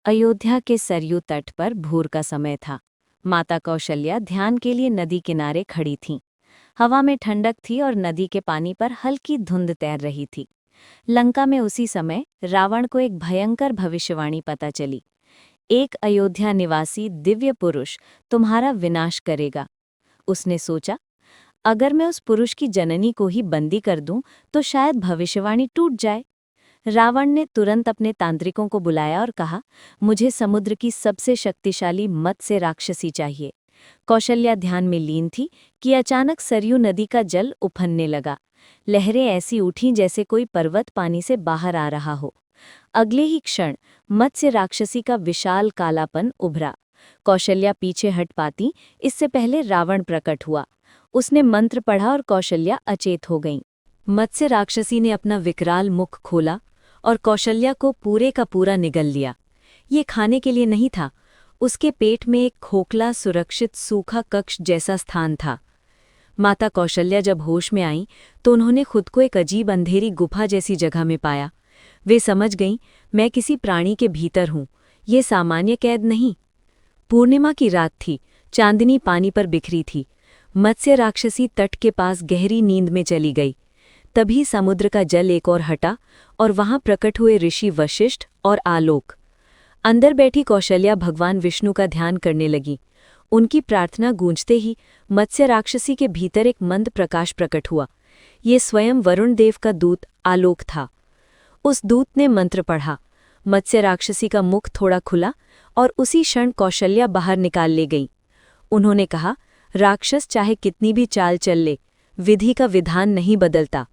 अयोध्या के सरयू तट पर भोर का समय था। माता कौशल्या ध्यान के लिए नदी किनारे खड़ी थीं। हवा में ठंडक थी और नदी के पानी पर हल्की धुंध तैर रही थी। लंका में उसी समय रावण को एक भयंकर भविष्यवाणी पता चली। एक अयोध्या निवासी दिव्य पुरुष तुम्हारा विनाश करेगा। उसने सोचा, अगर मैं उस पुरुष की जननी को ही बंदी कर दूं तो शायद भविष्यवाणी टूट जाए। रावण ने तुरंत अपने तांत्रिकों को बुलाया और कहा, मुझे समुद्र की सबसे शक्तिशाली मत्स्य राक्षसी चाहिए। कौशल्या ध्यान में लीन थी कि अचानक सरयू नदी का जल उफनने लगा। लहरें ऐसी उठीं जैसे कोई पर्वत पानी से बाहर आ रहा हो। अगले ही क्षण मत्स्य राक्षसी का विशाल कालापन उभरा। कौशल्या पीछे हट पाती इससे पहले रावण प्रकट हुआ। उसने मंत्र पढ़ा और कौशल्या अचेत हो गईं। मत्स्य राक्षसी ने अपना विकराल मुख खोला और कौशल्या को पूरे का पूरा निगल लिया। ये खाने के लिए नहीं था, उसके पेट में एक खोखला सुरक्षित सूखा कक्ष जैसा स्थान था। माता कौशल्या जब होश में आईं तो उन्होंने खुद को एक अजीब अंधेरी गुफा जैसी जगह में पाया। वे समझ गईं, मैं किसी प्राणी के भीतर हूँ, ये सामान्य कैद नहीं। पूर्णिमा की रात थी, चांदनी पानी पर बिखरी थी। मत्स्य राक्षसी तट के पास गहरी नींद में चली गई। तभी समुद्र का जल एक और हटा और वहां प्रकट हुए ऋषि वशिष्ठ और आलोक। अंदर बैठी कौशल्या भगवान विष्णु का ध्यान करने लगी। उनकी प्रार्थना गूंजते ही मत्स्य राक्षसी के भीतर एक मंद प्रकाश प्रकट हुआ। ये स्वयं वरुण देव का दूत आलोक था। उस दूत ने मंत्र पढ़ा। मत्स्य राक्षसी का मुख थोड़ा खुला और उसी क्षण कौशल्या बाहर निकाल ले गई। उन्होंने कहा, राक्षस चाहे कितनी भी चाल चल ले, विधि का विधान नहीं बदलता।